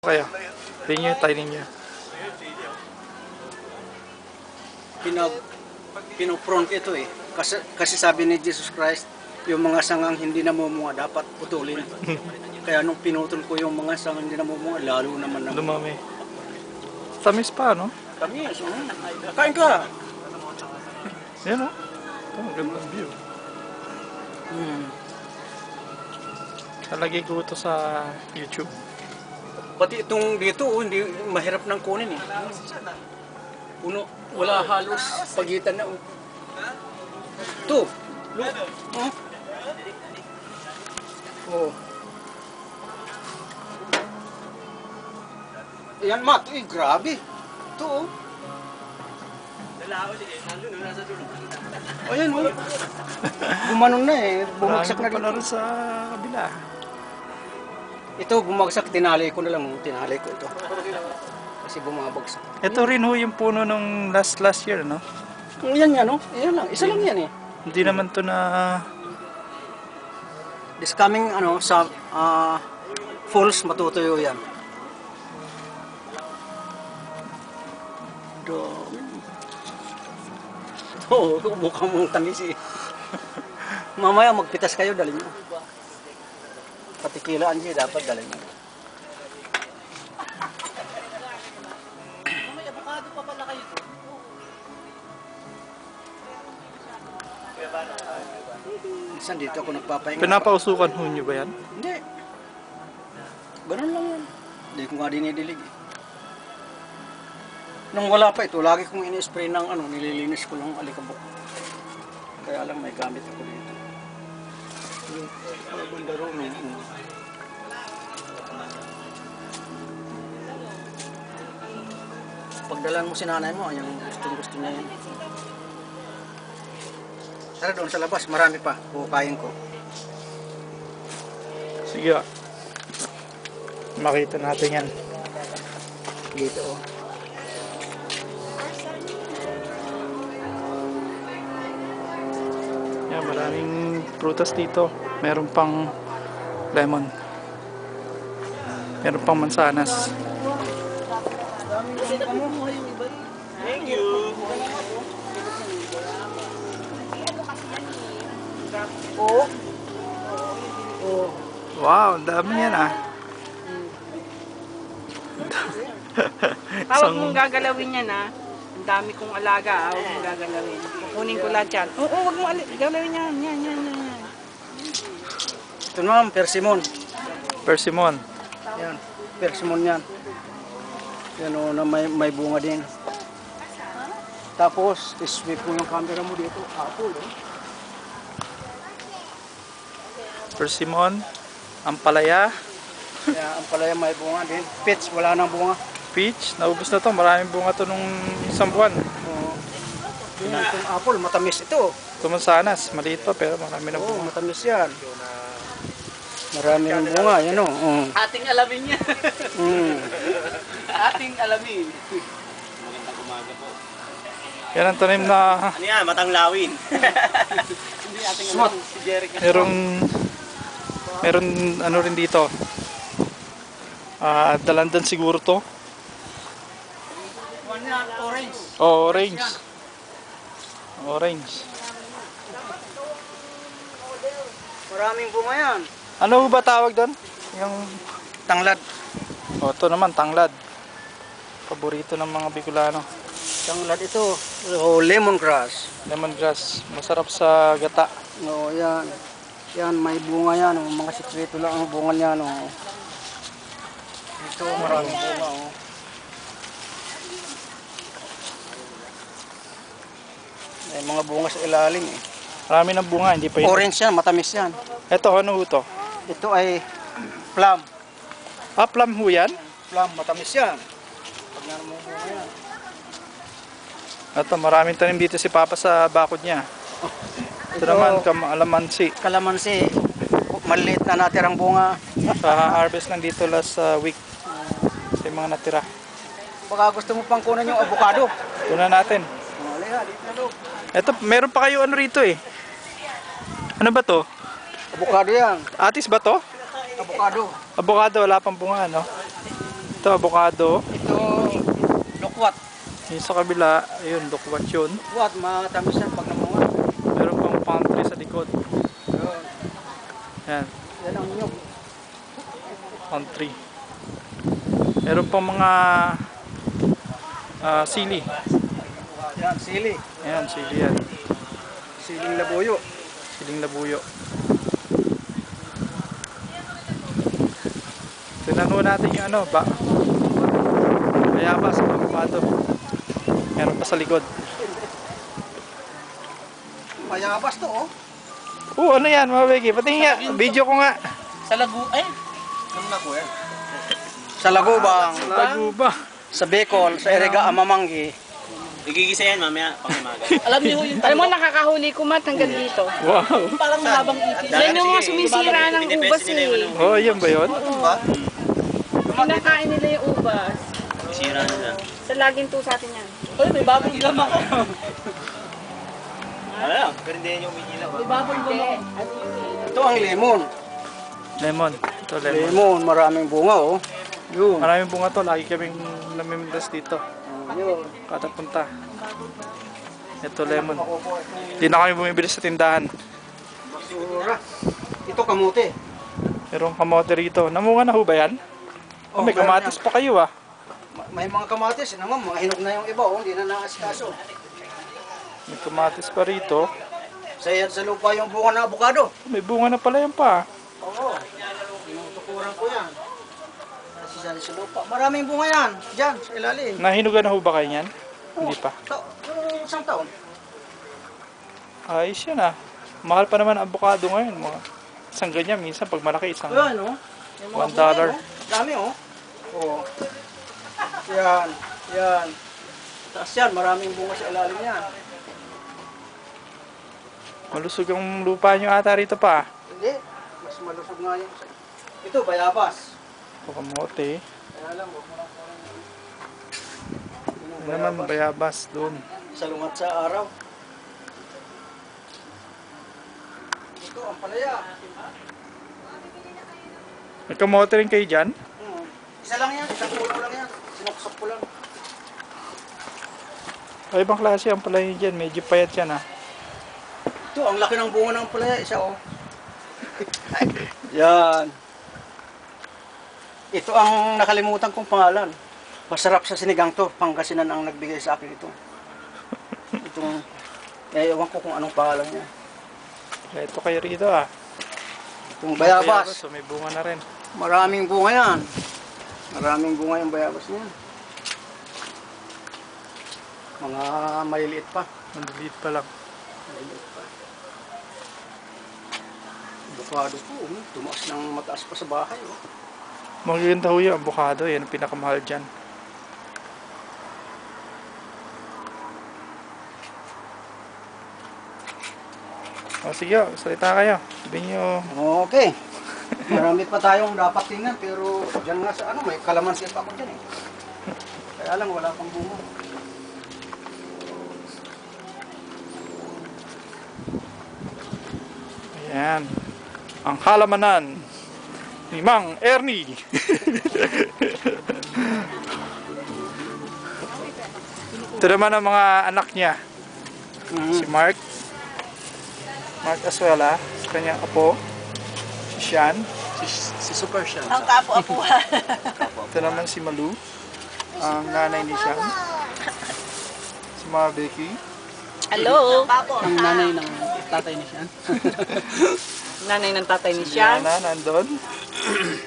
Kayo, tingin tayo ninyo. Pinopront ito eh. Kasi sabi ni Jesus Christ, yung mga sangang hindi namumunga dapat putulin. Kaya nung pinutol ko yung mga sangang hindi namumunga, lalo naman na Dumami. Tamis pa, no? kami. So, kain ka. Yan, no? Ito, ang gandang view. Nalagay ko ito sa YouTube. Pati itong dito, hindi mahirap nang kunin eh. Puno, wala halos pagitan na. Ito, look. Oh. Ayan, Mat. Eh, grabe. Ito, oh. Ayan, oh. Gumanon na eh. Bumagsak na pala rin. rin sa kabila. Ito, bumagsak. Tinali ko na lang. Tinali ko ito. Kasi bumabagsak. Ito rin ho yung puno nung last year, no? Yan yan, no? Yan lang. Isa lang yan eh. Hindi naman to na... This coming, sa falls, matutuyo yan. Oo, mukhang mong tamis eh. Mamaya magpitas kayo, dali nyo. Patikilaan nyo, dapat dali nyo. Minsan dito ako nagpapahinga. Pinapausukan ho nyo ba yan? Hindi. Ganun lang yan. Hindi ko nga dinidilig eh. Nung wala pa ito, lagi kong ini-spray ng nililinis ko lang alikabok. Kaya lang may gamit ako dito. Bandaro no. Pagdalan mo si nanay mo, yung gusto niya yan. Tara doon sa labas, marami pa. Bukayin ko. Sige. Makita natin yan. Dito oh. Yan, maraming prutas dito. Meron pang lemon. Meron pang mansanas. Thank you. Oh. Oh. Wow, ang dami yan ah. Huwag mong gagalawin yan ha. Ang dami kong alaga, huwag mong gagalawin. Kukunin ko lahat yan. Oo, huwag mong galawin yan. Yan. Ito naman, persimmon. Persimmon. Yan, persimmon yan. Yan o, na may bunga din. Tapos, isweep mo yung camera mo dito. Apple eh. Persimmon. Ampalaya. Yan, ang palaya may bunga din. Peach, wala nang bunga. Peach. Naubos na to. Maraming bunga to nung isang buwan. Oo. Yan, itong apple, matamis ito. Ito mansanas. Maliit pa pero marami na Oo, bunga. matamis yan. Marami ng bunga, yan o. Ating alamin yan. Ating alamin. Yan ang tanim na Ano yan, matanglawin. Hindi ating alamin. Si Jeric. meron ano rin dito. Dalandan siguro to. Orange. Oh, orange. Orange. Maraming bunga yan. Ano ba tawag doon? Yung Tanglad. oh, ito naman tanglad. Paborito ng mga Bicolano. Tanglad ito. Oh, lemongrass. Lemongrass. Masarap sa gata. Oo, yan. Yan, may bunga yan. Oh. Mga sikreto lang ang bunga niyan. Oh. Ito, maraming bunga. Oh. May mga bunga sa ilalim. Eh. Marami ng bunga, hindi pa yun. Orange yan, matamis yan. Ito, ano ho to? Ito ay plum. Plum ho yan? Plum, matamis yan. Pag nga mo bunga yan. Ito, maraming tanim dito si Papa sa bakod niya. Ito naman, kalamansi. Kalamansi. Maliit na natirang bunga. Harvest lang dito last week. Ito yung mga natira. Baka gusto mo pang kunan yung avocado. Tuna natin. Ito, meron pa kayo ano rito eh. Ano ba to? Avocado yan. Atis ba to? Avocado. Avocado, wala pang bunga, no? Ito, avocado. Ito, lokwat. Yung sa kabila, ayun, dukwat yun. Lokwat, matamis yan pag namunga. Meron pang palm tree sa likod. Yun. Yan, Yan ang nyug. palm tree. Meron pang mga sili. Yan, sili. Ayan, sili yan. Siling labuyo. Siling labuyo. Tinanong natin yung ano, bayabas, avocado. Meron pa sa likod. Mayabas to, oh. Ano yan, mga begi? Patingin nga, video ko nga. Sa lagu, Ano na po yan? Sa Lagubang, Lago ba? sa Bicol, sa Erega Amamanggi. Igigisa yan mamaya pang umaga. Alam niyo yung alam mo nakakahuli ko mat hanggang dito. Wow. Parang mahabang ipis. Yan yung mga sumisira ng ubas eh. Oh, yan ba yun? Kinakain nila yung ubas. Sira na lang. Sa laging to sa atin yan. Uy, may baboy lamang. Ano lang, pero hindi yan yung umiilaw. May baboy lamang. Ito ang lemon. Lemon. Ito, lemon. Lemon, maraming bunga, oh. Yun. Maraming bunga to. Lagi kaming namimilas dito. Yun. Kada punta. Ito, lemon. Hindi na kami bumibili sa tindahan. Basura. Ito kamote. Merong kamote rito. Namunga na ho ba yan? Oh, may meron kamatis yan. pa kayo ah. May mga kamatis, naman, mga hinog na yung iba, oh. Hindi na naasikaso. May kamatis pa rito. Sa lupa yung bunga ng abukado. May bunga na pala yan pa. Oo. Tinutukuran ko yan. Kasi dyan sa lupa. Maraming bunga yan. Diyan, sa ilalim. Nahinugan na ho ba kayo yan? Hindi pa. Yung isang taon. Ayos yan ah. Mahal pa naman ang avocado ngayon. Mga isang ganyan. Minsan pag malaki isang Ayan, oh. Yung mga $1. bunga, oh. Dami, oh. Oo. Yan. Yan. Taas yan. Maraming bunga sa ilalim yan. Malusog ang lupa nyo ata rito pa. Hindi. Mas malusog nga yan. Ito, bayabas. O kamote. Kaya lang, huwag mo lang Ano naman bayabas doon. salungat sa araw. Ito, ang palaya. May kamote rin kayo dyan? Isa lang yan, isang pulo lang yan. Sinuksok ko lang. Ay, ibang klase ang palaya dyan. Medyo payat yan ah. Ito, ang laki ng bunga ng palaya. Isa, oh. Yan. Ito ang nakalimutan kong pangalan. Masarap sa sinigang to. Pangasinan ang nagbigay sa akin ito. Itong, ewan ko kung anong pangalan niya. Ito kayo rito ah. Itong bayabas. So may bunga na rin. Maraming bunga yan. Maraming bunga yung bayabas niya. Mga maliliit pa. Mandiliit pa lang. Maliliit pa. Avocado po, tumaas ng mataas pa sa bahay. Oh. Magaganda ho yung avocado. Yan ang pinakamahal dyan. O sige, salita kayo. Sabihin nyo. Okay. Marami pa tayong dapat tingnan pero dyan nga sa ano, may kalamansi pa ako dyan eh. Kaya lang wala pang bunga. Ayan. Ang halamanan ni Mang Ernie. Ito naman ang mga anak niya. Si Mark. Mark Asuela. Sa kanyang apo. Si Sean. Si Super Sean. Ang kapo-apuhan. Ito naman si Malu. Ang nanay ni Sean. Si Mama Becky. Hello. Ang nanay ng tatay ni Sean. Nanay ng tatay ni Si Sean. Yana nandun.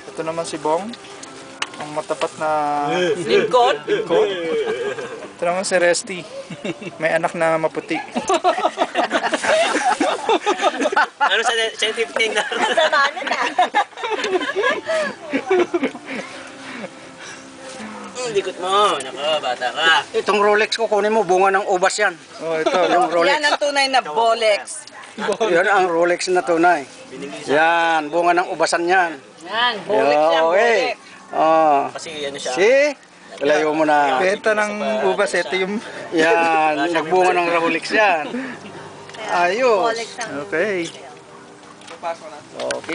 Ito naman si Bong. Ang matapat na Lingkod. lingkod. Ito naman si Resty. May anak na maputi. Ano sa scientific name na? Samanan na. Likot mo. Nako, bata ka. Itong Rolex ko, kunin mo, bunga ng ubas yan. Oh, ito. Yung Rolex. Yan ang tunay na Bolex. Yan ang Rolex na tunay. Yan, bunga ng ubasan yan. Yan, Bolex yan, okay. Bolex. Oh. Kasi ano siya. See? Layo mo na. Benta ng ubas. Ito yung... Yan, nagbunga ng Rolex yan. Ayos. Okay. Okay.